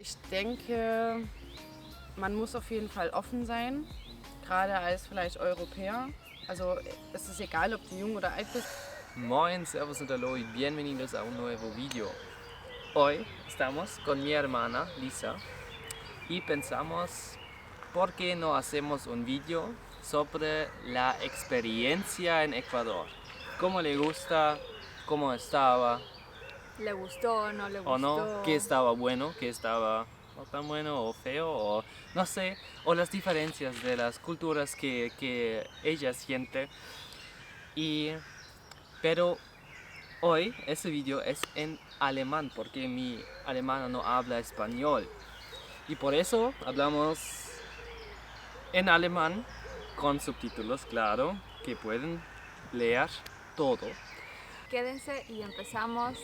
Ich denke, man muss auf jeden Fall offen sein, gerade als vielleicht Europäer. Also es ist egal, ob du jung oder alt bist. Moin, servus und hallo y bienvenidos a un nuevo video. Hoy estamos con mi hermana Lisa y pensamos por qué no hacemos un video sobre la experiencia en Ecuador. ¿Cómo le gusta? ¿Cómo estaba? ¿Le gustó? ¿No le ¿O no? gustó? ¿Qué estaba bueno? ¿Qué estaba no tan bueno o feo? O no sé. O las diferencias de las culturas que ella siente. Pero hoy este video es en alemán porque mi alemana no habla español. Y por eso hablamos en alemán con subtítulos, claro, que pueden leer todo. Quédense y empezamos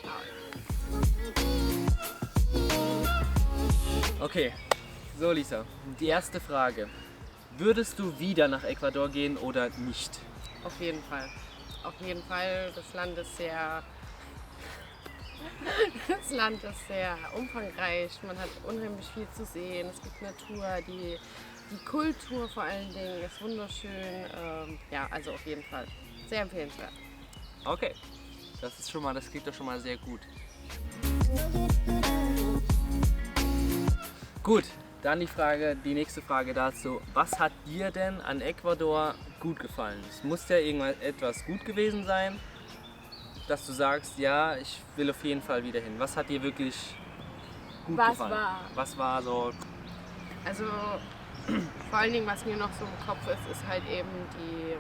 ahora. Okay, so Lisa, die erste Frage. Würdest du wieder nach Ecuador gehen oder nicht? Auf jeden Fall. Auf jeden Fall. Das Land ist sehr umfangreich. Man hat unheimlich viel zu sehen. Es gibt Natur, die Kultur vor allen Dingen ist wunderschön. Ja, also auf jeden Fall. Sehr empfehlenswert. Okay, das klingt doch schon mal sehr gut. Gut, dann die nächste Frage dazu. Was hat dir denn an Ecuador gut gefallen? Es muss ja etwas gut gewesen sein, dass du sagst, ja, ich will auf jeden Fall wieder hin. Was hat dir wirklich gut gefallen? Was war so? Also vor allen Dingen, was mir noch so im Kopf ist halt eben wie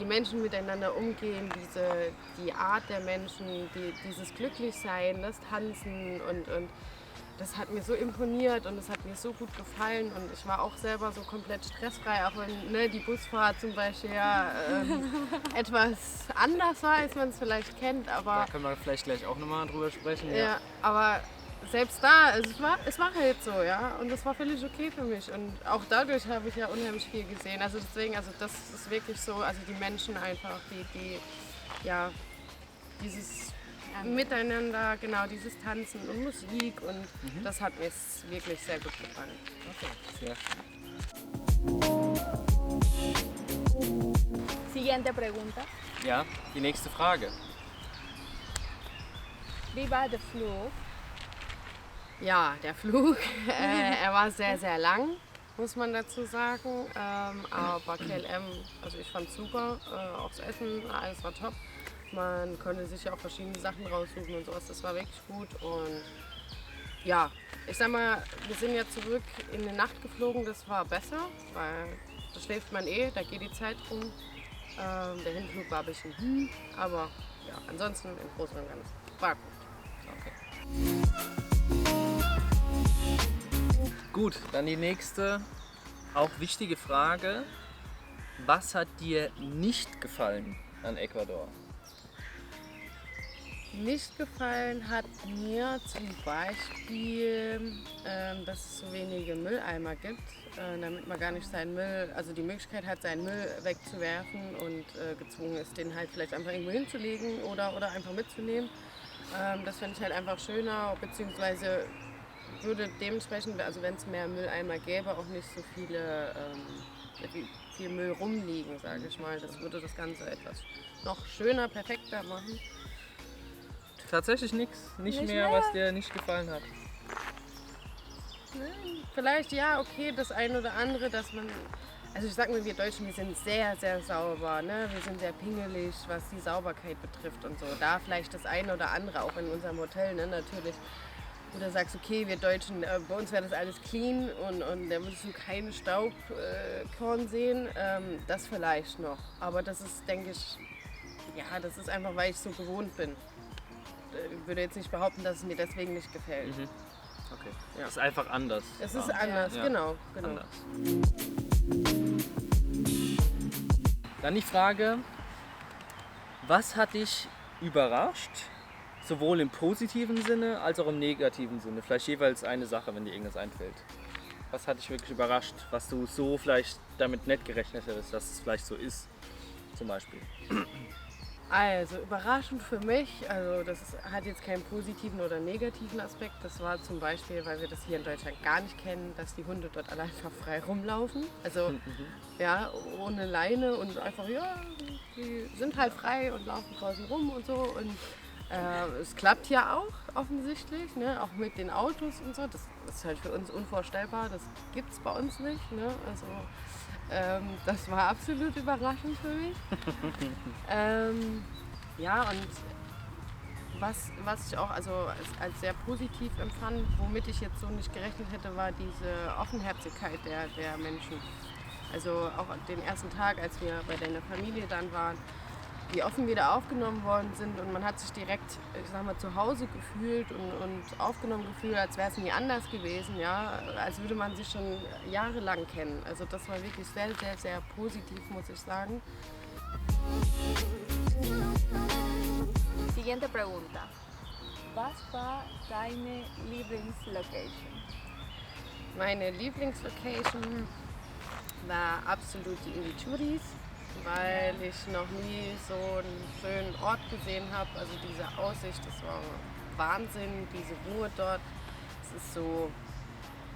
die Menschen miteinander umgehen, die Art der Menschen, dieses Glücklichsein, das Tanzen und das hat mir so imponiert und es hat mir so gut gefallen und ich war auch selber so komplett stressfrei, auch wenn die Busfahrt zum Beispiel etwas anders war, als man es vielleicht kennt, aber... Da können wir vielleicht gleich auch nochmal drüber sprechen. Ja, aber selbst da, also es war halt so, ja, und das war völlig okay für mich und auch dadurch habe ich ja unheimlich viel gesehen, also deswegen, also das ist wirklich so, also die Menschen einfach, dieses Miteinander, genau, dieses Tanzen und Musik und das hat mir wirklich sehr gut gefallen. Okay, sehr schön. Siguiente pregunta. Ja, die nächste Frage. Wie war der Flug? Ja, der Flug, er war sehr, sehr lang, muss man dazu sagen, aber KLM, also ich fand es super, auch das Essen, alles war top. Man konnte sich ja auch verschiedene Sachen raussuchen und sowas, das war wirklich gut und ja, ich sag mal, wir sind ja zurück in die Nacht geflogen, das war besser, weil da schläft man da geht die Zeit rum. Der Hinflug war ein bisschen aber ja, ansonsten im Großen und Ganzen war gut. Okay. Gut, dann die nächste, auch wichtige Frage. Was hat dir nicht gefallen an Ecuador? Nicht gefallen hat mir zum Beispiel, dass es so wenige Mülleimer gibt, damit man gar nicht seinen Müll, also die Möglichkeit hat, seinen Müll wegzuwerfen und gezwungen ist, den halt vielleicht einfach irgendwo hinzulegen oder einfach mitzunehmen. Das finde ich halt einfach schöner, beziehungsweise würde dementsprechend, also wenn es mehr Mülleimer gäbe, auch nicht so viel Müll rumliegen, sage ich mal. Das würde das Ganze etwas noch schöner, perfekter machen. Tatsächlich nicht mehr, was dir nicht gefallen hat. Vielleicht ja, okay, das eine oder andere, dass man, also ich sag mal, wir Deutschen, wir sind sehr, sehr sauber, ne? Wir sind sehr pingelig, was die Sauberkeit betrifft und so. Da vielleicht das eine oder andere, auch in unserem Hotel, ne, natürlich. Wo du sagst, okay, wir Deutschen, bei uns wäre das alles clean und da würdest du keine Staubkorn sehen, das vielleicht noch. Aber das ist, denke ich, ja, das ist einfach, weil ich so gewohnt bin. Ich würde jetzt nicht behaupten, dass es mir deswegen nicht gefällt. Okay, Ja. ist einfach anders. Es ist anders, Ja. genau. Anders. Dann die Frage, was hat dich überrascht, sowohl im positiven Sinne als auch im negativen Sinne? Vielleicht jeweils eine Sache, wenn dir irgendwas einfällt. Was hat dich wirklich überrascht, was du so vielleicht damit nicht gerechnet hättest, dass es vielleicht so ist, zum Beispiel? Also überraschend für mich, also hat jetzt keinen positiven oder negativen Aspekt. Das war zum Beispiel, weil wir das hier in Deutschland gar nicht kennen, dass die Hunde dort alle einfach frei rumlaufen. Also ja, ohne Leine und einfach, ja, die sind halt frei und laufen draußen rum und so. Und es klappt ja auch offensichtlich, ne? Auch mit den Autos und so. Das ist halt für uns unvorstellbar, das gibt es bei uns nicht. Ne? Also das war absolut überraschend für mich. Ja, und was ich auch also als sehr positiv empfand, womit ich jetzt so nicht gerechnet hätte, war diese Offenherzigkeit der Menschen. Also auch den ersten Tag, als wir bei deiner Familie dann waren, wie offen wir da aufgenommen worden sind und man hat sich direkt, ich sag mal, zu Hause gefühlt und aufgenommen gefühlt, als wäre es nie anders gewesen, ja, als würde man sich schon jahrelang kennen. Also das war wirklich sehr, sehr, sehr positiv, muss ich sagen. Siguiente pregunta. Was war deine Lieblingslocation? Meine Lieblingslocation war absolut die Invichuris, weil ich noch nie so einen schönen Ort gesehen habe. Also diese Aussicht, das war Wahnsinn, diese Ruhe dort. Es ist so,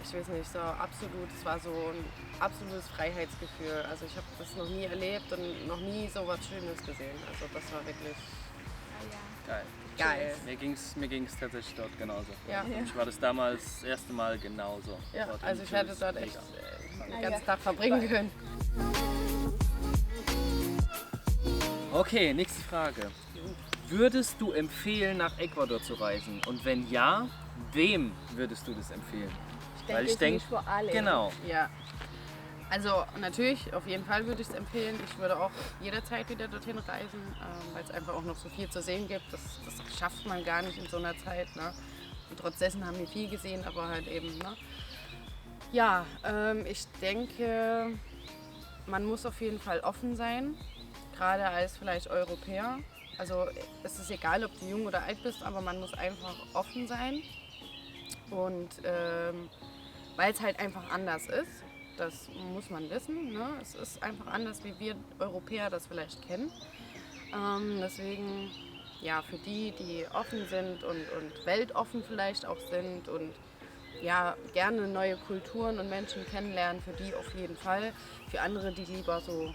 ich weiß nicht, so absolut, es war so ein absolutes Freiheitsgefühl. Also ich habe das noch nie erlebt und noch nie so was Schönes gesehen. Also das war wirklich Geil. geil. Mir ging's tatsächlich dort genauso. Ja. Für mich war das damals das erste Mal genauso. Ja, Dort also ich hätte ist dort mega. echt den ganzen Tag verbringen können. Okay, nächste Frage. Würdest du empfehlen, nach Ecuador zu reisen? Und wenn ja, wem würdest du das empfehlen? Weil ich es denke, nicht für alle. genau. Ja, also natürlich, auf jeden Fall würde ich es empfehlen. Ich würde auch jederzeit wieder dorthin reisen, weil es einfach auch noch so viel zu sehen gibt. Das schafft man gar nicht in so einer Zeit. Ne? Und trotz dessen haben wir viel gesehen, aber halt eben. Ne? Ja, ich denke, man muss auf jeden Fall offen sein, gerade als vielleicht Europäer. Also es ist egal, ob du jung oder alt bist, aber man muss einfach offen sein. Und weil es halt einfach anders ist. Das muss man wissen. Ne? Es ist einfach anders, wie wir Europäer das vielleicht kennen. Deswegen, ja, für die offen sind und weltoffen vielleicht auch sind und ja, gerne neue Kulturen und Menschen kennenlernen, für die auf jeden Fall. Für andere, die lieber so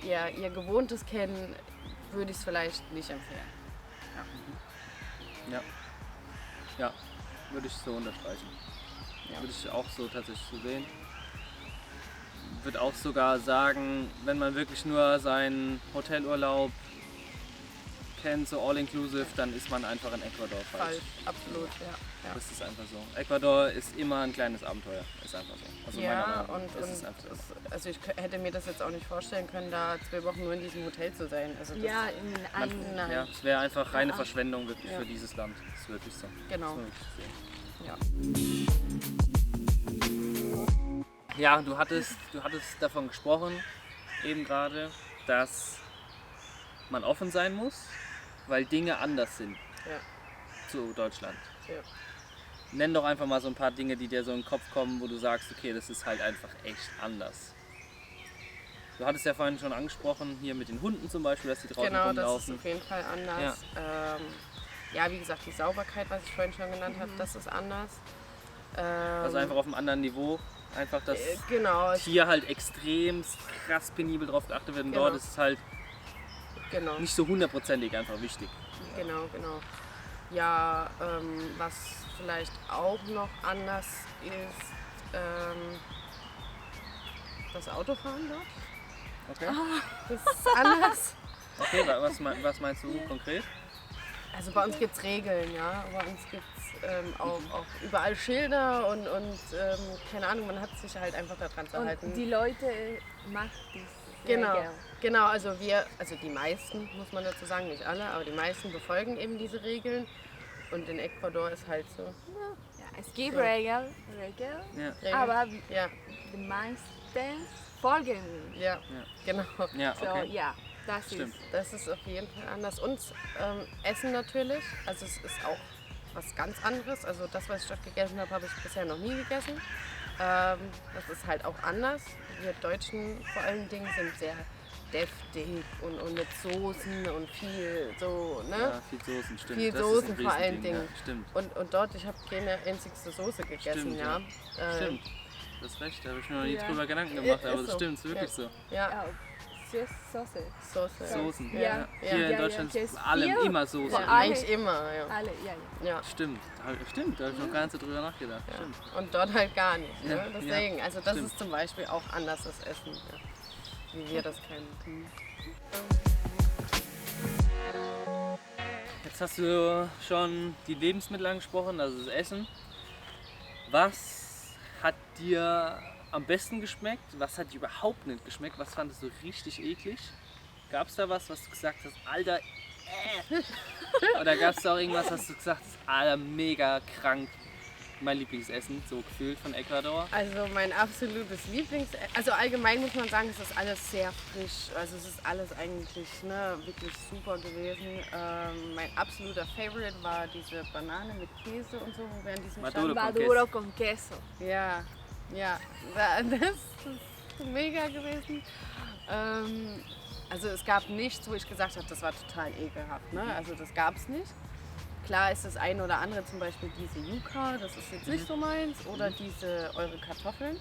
ihr Gewohntes kennen, würde ich es vielleicht nicht empfehlen. Ja, würde ich so unterstreichen. Ja. Würde ich auch so tatsächlich so sehen. Würde auch sogar sagen, wenn man wirklich nur seinen Hotelurlaub kennt, so all-inclusive, dann ist man einfach in Ecuador falsch. Absolut, ja. Das ist einfach so. Ecuador ist immer ein kleines Abenteuer. Ist einfach so. Also meiner Ja, Meinung nach und ist es einfach so. also ich hätte mir das jetzt auch nicht vorstellen können, da 2 Wochen nur in diesem Hotel zu sein. Also das, Ja, in einem. nein. Ja, es wäre einfach reine Verschwendung wirklich für dieses Land. Das ist wirklich so. Genau. Das muss man wirklich sehen. Ja. Ja, du hattest davon gesprochen, eben gerade, dass man offen sein muss, weil Dinge anders sind Ja. zu Deutschland. Ja. Nenn doch einfach mal so ein paar Dinge, die dir so in den Kopf kommen, wo du sagst, okay, das ist halt einfach echt anders. Du hattest ja vorhin schon angesprochen, hier mit den Hunden zum Beispiel, dass die draußen Genau, das ist rumlaufen. auf jeden Fall anders. Ja, wie gesagt, die Sauberkeit, was ich vorhin schon genannt habe, das ist anders. Also einfach auf einem anderen Niveau. Einfach, dass Genau, hier halt extrem krass penibel drauf geachtet wird und Genau. dort ist es halt genau, nicht so hundertprozentig einfach wichtig. genau. Ja, was vielleicht auch noch anders ist, das Autofahren dort. Okay, Das ist anders. okay, was meinst du konkret? Also bei uns gibt es Regeln, ja. Bei uns gibt es auch überall Schilder und keine Ahnung, man hat sich halt einfach daran zu halten. Und die Leute machen das Genau, sehr gern. genau, also die meisten, muss man dazu sagen, nicht alle, aber die meisten befolgen eben diese Regeln. Und in Ecuador ist halt so. Ja, es gibt So. Regeln, Ja, Regeln. aber Ja, die meisten folgen. ja, genau. ja, So, okay. ja, das Stimmt. ist. Das ist auf jeden Fall anders. Und Essen natürlich, also es ist auch was ganz anderes. Also das, was ich dort gegessen habe, habe ich bisher noch nie gegessen. Das ist halt auch anders. Wir Deutschen vor allen Dingen sind sehr deftig und mit Soßen und viel so, ne? Ja, viel Soßen, stimmt. Viel Das ist Soßen ein vor allen Riesending, Dingen. Ja, stimmt. Und dort, ich habe keine einzigste Soße gegessen, Stimmt, ja. Stimmt. Das ist recht, da habe ich mir noch nie Ja. drüber Gedanken gemacht, Ist aber das so. stimmt, ist wirklich so. Ja, Ja, Soße. Soße. Soßen. Ja. Hier Ja, in ja, Deutschland ja. ist vor allem Viel. immer Soße. Ja, Alle. eigentlich immer, ja. Alle, ja. ja. Stimmt, da habe ich noch gar nicht so drüber nachgedacht. Ja. Stimmt. Und dort halt gar nicht. Ne? Ja, Deswegen, ja, also das stimmt. ist zum Beispiel auch anders das Essen, ja. Wie wir das kennen. Jetzt hast du schon die Lebensmittel angesprochen, also das Essen. Was hat dir am besten geschmeckt? Was hat dir überhaupt nicht geschmeckt? Was fandest du richtig eklig? Gab es da was du gesagt hast, Alter, Oder gab es da auch irgendwas, was du gesagt hast, Alter, mega krank, mein Lieblingsessen, so gefühlt von Ecuador? Also mein absolutes Lieblingsessen, also allgemein muss man sagen, es ist alles sehr frisch. Also es ist alles eigentlich wirklich super gewesen. Mein absoluter Favorite war diese Banane mit Käse und so, wo wir an diesem Maduro. Stand. Maduro con queso. Ja, das ist mega gewesen. Also es gab nichts, wo ich gesagt habe, das war total ekelhaft. Ne? Also das gab es nicht. Klar ist das eine oder andere, zum Beispiel diese Yuca, das ist jetzt nicht so meins. Oder diese eure Kartoffeln.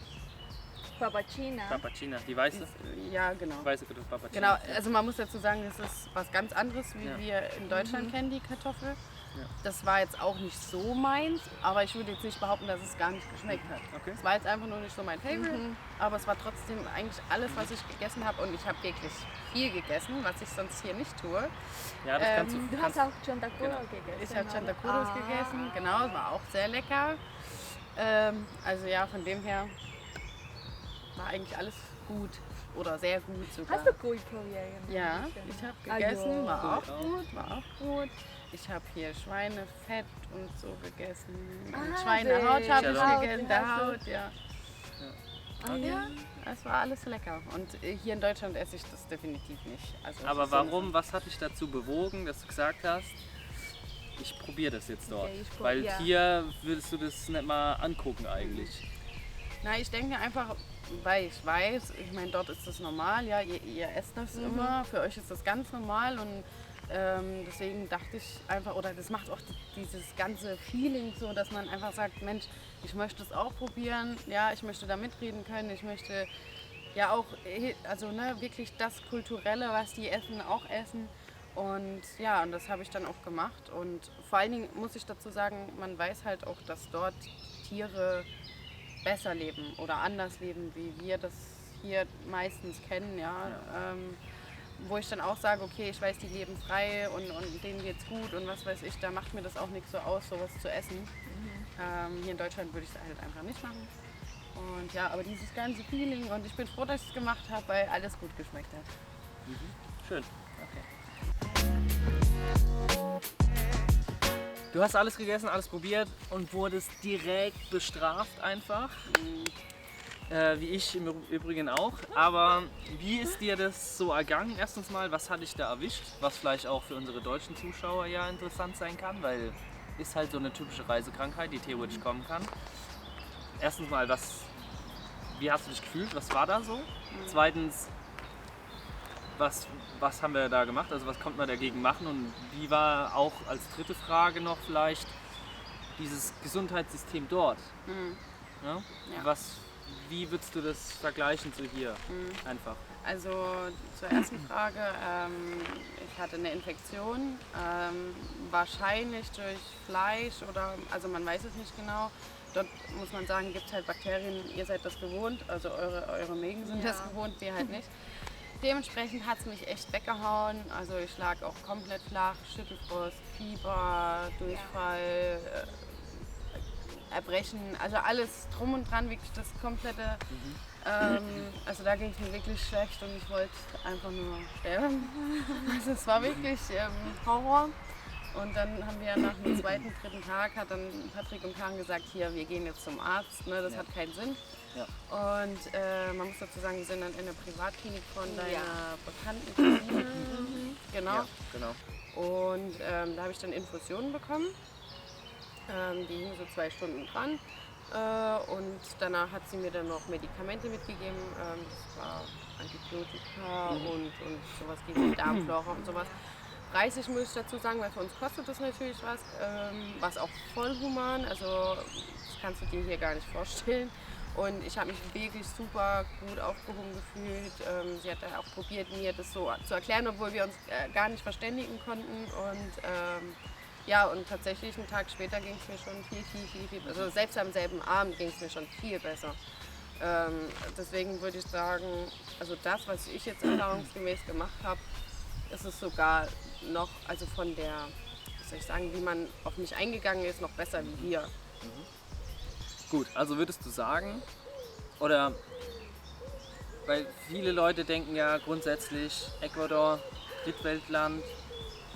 Papacina. Papacina, die weiße? Ja, genau. Weiße Kartoffel, Papacina. Genau, also man muss dazu sagen, das ist was ganz anderes, wie Ja. wir in Deutschland kennen, die Kartoffel. Ja. Das war jetzt auch nicht so meins, aber ich würde jetzt nicht behaupten, dass es gar nicht geschmeckt hat. Okay. Es war jetzt einfach nur nicht so mein Favorite, aber es war trotzdem eigentlich alles, was ich gegessen habe, und ich habe wirklich viel gegessen, was ich sonst hier nicht tue. Ja, das kannst Du du. hast auch Chantacuros Genau. gegessen. Ich habe oder? Chantacuros gegessen, genau, es war auch sehr lecker. Also ja, von dem her war eigentlich alles gut oder sehr gut sogar. Hast du Cuy probiert? Ja, ich habe gegessen, war auch gut. Ich habe hier Schweinefett und so gegessen. Und Schweinehaut habe ich Haut, gegessen, der Haut, ja. Ja, es war alles lecker. Und hier in Deutschland esse ich das definitiv nicht. Also es Aber ist warum, was hat dich dazu bewogen, dass du gesagt hast, ich probiere das jetzt dort? Okay, ich Weil ja. hier würdest du das nicht mal angucken eigentlich. Na, ich denke einfach, weil ich weiß, ich meine, dort ist das normal, ja, ihr esst das immer, für euch ist das ganz normal, und deswegen dachte ich einfach, oder das macht auch dieses ganze Feeling so, dass man einfach sagt, Mensch, ich möchte es auch probieren, ja, ich möchte da mitreden können, ich möchte ja auch, also wirklich das Kulturelle, was die essen, auch essen. Und ja, und das habe ich dann auch gemacht. Und vor allen Dingen muss ich dazu sagen, man weiß halt auch, dass dort Tiere besser leben oder anders leben, wie wir das hier meistens kennen, ja. Wo ich dann auch sage, okay, ich weiß, die leben frei und denen geht's gut und was weiß ich, da macht mir das auch nichts so aus, sowas zu essen. Hier in Deutschland würde ich es halt einfach nicht machen. Und ja, aber dieses ganze Feeling, und ich bin froh, dass ich es gemacht habe, weil alles gut geschmeckt hat. Schön. Okay. Du hast alles gegessen, alles probiert und wurdest direkt bestraft einfach. Wie ich im Übrigen auch. Aber wie ist dir das so ergangen? Erstens mal, was hat dich da erwischt? Was vielleicht auch für unsere deutschen Zuschauer ja interessant sein kann, weil ist halt so eine typische Reisekrankheit, die theoretisch kommen kann. Erstens mal, wie hast du dich gefühlt? Was war da so? Zweitens, was haben wir da gemacht? Also was konnte man dagegen machen? Und wie war auch als dritte Frage noch vielleicht dieses Gesundheitssystem dort? Ja? Ja. Wie würdest du das vergleichen zu hier? Einfach. Also zur ersten Frage, ich hatte eine Infektion, wahrscheinlich durch Fleisch oder, also man weiß es nicht genau. Dort muss man sagen, gibt es halt Bakterien, ihr seid das gewohnt, also eure Mägen sind das gewohnt, wir halt nicht. Dementsprechend hat es mich echt weggehauen, also ich lag auch komplett flach, Schüttelfrost, Fieber, Durchfall, Erbrechen, also alles drum und dran, wirklich das komplette. Also da ging es mir wirklich schlecht und ich wollte einfach nur sterben. Also es war wirklich Horror. Und dann haben wir nach dem zweiten, dritten Tag, hat dann Patrick und Karen gesagt, hier, wir gehen jetzt zum Arzt, ne, das hat keinen Sinn. Ja. Und man muss dazu sagen, wir sind dann in der Privatklinik von deiner bekannten Cousine. Genau. Ja, genau. Und da habe ich dann Infusionen bekommen. Die hingen so 2 Stunden dran. Und danach hat sie mir dann noch Medikamente mitgegeben. Das war Antibiotika und sowas gegen die Darmflora und sowas. Preislich muss ich dazu sagen, weil für uns kostet das natürlich was auch voll human, also das kannst du dir hier gar nicht vorstellen. Und ich habe mich wirklich super gut aufgehoben gefühlt. Sie hat auch probiert, mir das so zu erklären, obwohl wir uns gar nicht verständigen konnten. Und ja, und tatsächlich einen Tag später ging es mir schon viel, also selbst am selben Abend ging es mir schon viel besser. Deswegen würde ich sagen, also das, was ich jetzt erfahrungsgemäß gemacht habe, ist es sogar noch, also von der, wie soll ich sagen, wie man auf mich eingegangen ist, noch besser wie hier. Gut, also würdest du sagen, oder weil viele Leute denken ja grundsätzlich Ecuador, Drittweltland,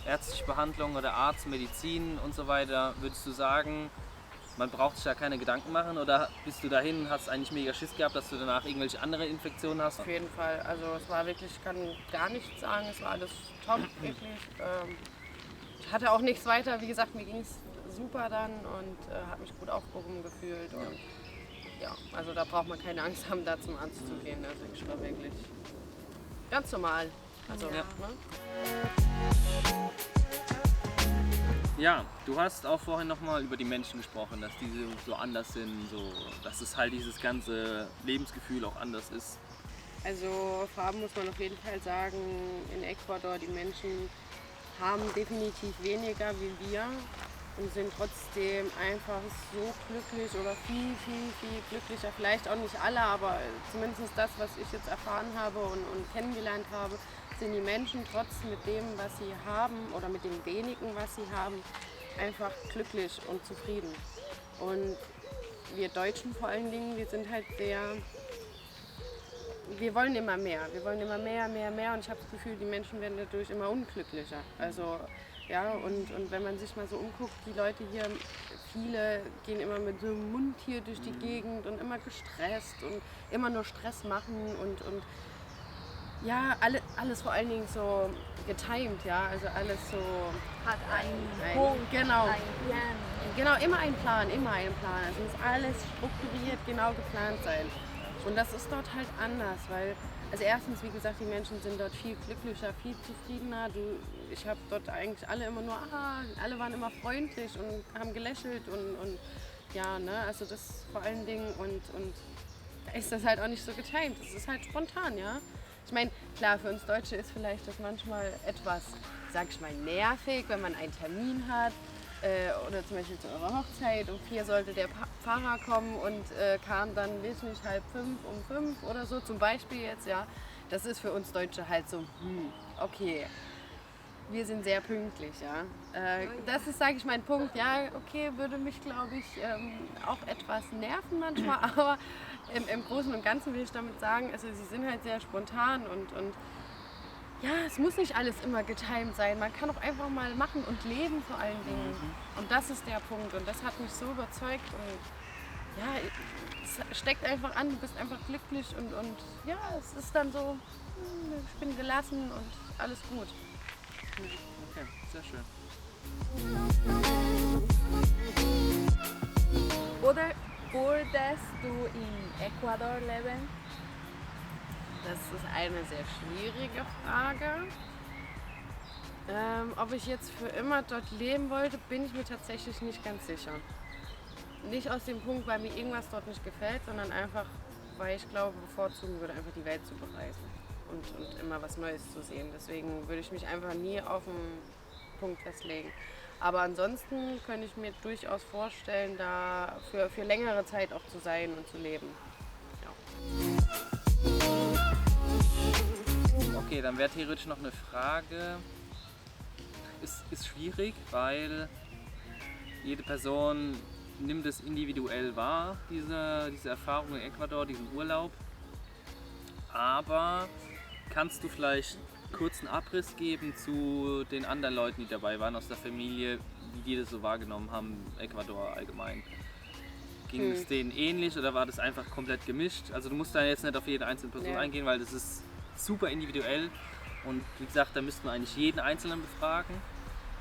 ärztliche Behandlung oder Arzt, Medizin und so weiter, würdest du sagen, man braucht sich da keine Gedanken machen oder bist du dahin und hast eigentlich mega Schiss gehabt, dass du danach irgendwelche andere Infektionen hast? Auf jeden Fall, also es war wirklich, ich kann gar nichts sagen, es war alles top, wirklich. Ich hatte auch nichts weiter, wie gesagt, mir ging es super dann und habe mich gut aufgehoben gefühlt und ja, also da braucht man keine Angst haben, da zum Arzt zu gehen, also ich war wirklich ganz normal. Also, Ja. ne? Ja, du hast auch vorhin nochmal über die Menschen gesprochen, dass die so anders sind, so, dass es halt dieses ganze Lebensgefühl auch anders ist. Also Farben muss man auf jeden Fall sagen, in Ecuador, die Menschen haben definitiv weniger wie wir und sind trotzdem einfach so glücklich oder viel glücklicher. Vielleicht auch nicht alle, aber zumindest das, was ich jetzt erfahren habe und kennengelernt habe, sind die Menschen trotz mit dem, was sie haben oder mit dem wenigen, was sie haben, einfach glücklich und zufrieden. Und wir Deutschen vor allen Dingen, wir sind halt sehr, wir wollen immer mehr. Wir wollen immer mehr und ich habe das Gefühl, die Menschen werden dadurch immer unglücklicher. Also ja, und wenn man sich mal so umguckt, die Leute hier, viele gehen immer mit so einem Mund hier durch die Gegend und immer gestresst und immer nur Stress machen und ja, alles vor allen Dingen so getimed, ja, also alles so. Hat einen Ein- Punkt, genau. einen Plan. Genau, immer ein Plan. Also muss alles strukturiert, genau geplant sein. Und das ist dort halt anders, weil, also erstens, wie gesagt, die Menschen sind dort viel glücklicher, viel zufriedener. Ich habe dort eigentlich alle immer nur, alle waren immer freundlich und haben gelächelt und ja, ne, also das vor allen Dingen und da ist das halt auch nicht so getimed, das ist halt spontan, ja. Ich meine, klar, für uns Deutsche ist vielleicht das manchmal etwas, sag ich mal, nervig, wenn man einen Termin hat oder zum Beispiel zu eurer Hochzeit. Um 4 sollte der Pfarrer kommen und kam dann, weiß nicht, 4:30, um 5 oder so zum Beispiel jetzt, ja. Das ist für uns Deutsche halt so, okay, wir sind sehr pünktlich, ja. Das ist, sage ich mal, ein Punkt, ja, okay, würde mich, glaube ich, auch etwas nerven manchmal, aber im Großen und Ganzen will ich damit sagen, also sie sind halt sehr spontan und ja, es muss nicht alles immer getimed sein, man kann auch einfach mal machen und leben vor allen Dingen. Und das ist der Punkt und das hat mich so überzeugt und ja, es steckt einfach an, du bist einfach glücklich und ja, es ist dann so, ich bin gelassen und alles gut. Okay, sehr schön. Oder würdest du in Ecuador leben? Das ist eine sehr schwierige Frage. Ob ich jetzt für immer dort leben wollte, bin ich mir tatsächlich nicht ganz sicher. Nicht aus dem Punkt, weil mir irgendwas dort nicht gefällt, sondern einfach, weil ich glaube, bevorzugen würde, einfach die Welt zu bereisen und immer was Neues zu sehen. Deswegen würde ich mich einfach nie auf einen Punkt festlegen. Aber ansonsten könnte ich mir durchaus vorstellen, da für längere Zeit auch zu sein und zu leben. Ja. Okay, dann wäre theoretisch noch eine Frage. Ist schwierig, weil jede Person nimmt es individuell wahr, diese Erfahrung in Ecuador, diesen Urlaub. Aber kannst du vielleicht kurz einen Abriss geben zu den anderen Leuten, die dabei waren aus der Familie, wie die das so wahrgenommen haben, Ecuador allgemein? Ging es denen ähnlich oder war das einfach komplett gemischt? Also du musst da jetzt nicht auf jede einzelne Person eingehen, weil das ist super individuell und wie gesagt, da müssten wir eigentlich jeden Einzelnen befragen,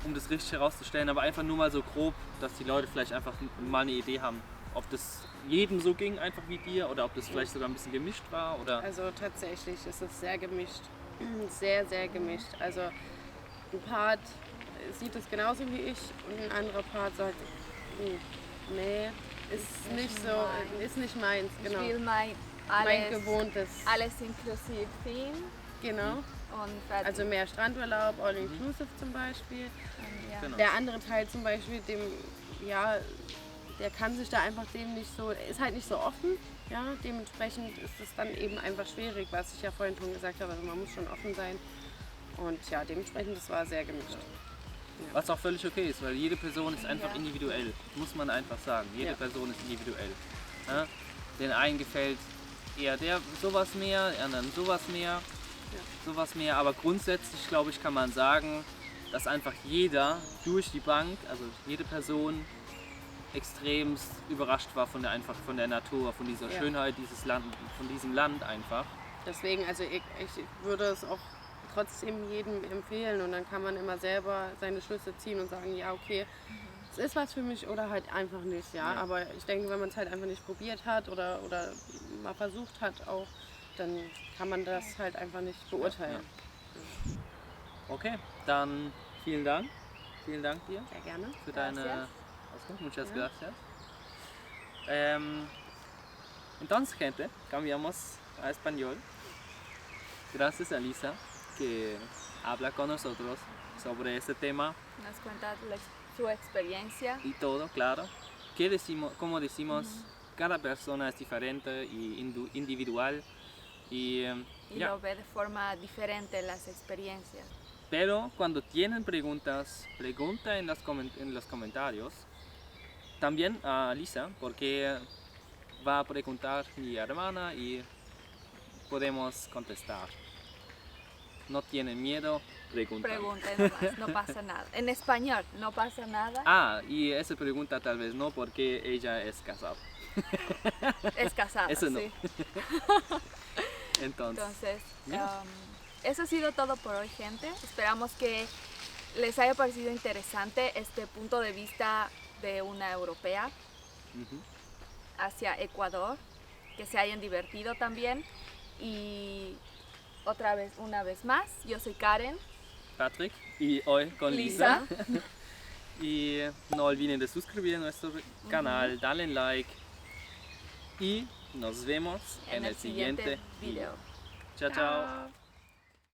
um das richtig herauszustellen, aber einfach nur mal so grob, dass die Leute vielleicht einfach mal eine Idee haben, ob das jedem so ging, einfach wie dir, oder ob das vielleicht sogar ein bisschen gemischt war, oder? Also tatsächlich ist es sehr gemischt. Sehr, sehr gemischt. Also ein Part sieht es genauso wie ich und ein anderer Part sagt, nee, ist nicht so, ist nicht meins, Ich genau. will Mein gewohntes. alles inklusive Theme Genau. und fertig. Also mehr Strandurlaub, all inclusive zum Beispiel. ja. Genau. Der andere Teil zum Beispiel, ja, der kann sich da einfach dem nicht so, ist halt nicht so offen. Ja, dementsprechend ist es dann eben einfach schwierig, was ich ja vorhin schon gesagt habe. Also man muss schon offen sein. Und ja, dementsprechend, das war sehr gemischt. Was auch völlig okay ist, weil jede Person ist einfach Ja. individuell, muss man einfach sagen. Jede Ja. Person ist individuell. Ja? Den einen gefällt eher sowas mehr, den anderen sowas mehr, sowas mehr. Aber grundsätzlich, glaube ich, kann man sagen, dass einfach jeder durch die Bank, also jede Person, extremst überrascht war von der Natur, von dieser Ja. Schönheit von diesem Land einfach. Deswegen, also ich würde es auch trotzdem jedem empfehlen und dann kann man immer selber seine Schlüsse ziehen und sagen, ja okay, es ist was für mich oder halt einfach nicht, ja. Ja. Aber ich denke, wenn man es halt einfach nicht probiert hat oder mal versucht hat auch, dann kann man das halt einfach nicht beurteilen. Okay, dann vielen Dank. Vielen Dank dir Sehr gerne. für deine Gracias. Auskunft. Muchas Ja. gracias. Entonces, gente, cambiamos a español. Gracias a Lisa que habla con nosotros sobre este tema Nos cuenta su experiencia. y todo, claro. ¿Qué decimos, como decimos, cada persona es diferente y individual y Y ya. lo ve de forma diferente las experiencias. Pero cuando tienen preguntas, pregunta en los comentarios. También a Lisa, porque va a preguntar mi hermana y podemos contestar. No tienen miedo, preguntan. Pregunten nomás, no pasa nada. En español, no pasa nada. Ah, y esa pregunta tal vez no, porque ella es casada. Es casada, Eso no. sí. Entonces, Entonces, ya. eso ha sido todo por hoy, gente. Esperamos que les haya parecido interesante este punto de vista de una europea ujú. hacia Ecuador, que se hayan divertido también. Y una vez más, yo soy Karen. Patrick y hoy con Lisa. Lisa. Y no olviden de suscribir a nuestro canal, darle like y nos vemos En el siguiente video. Chao, chao.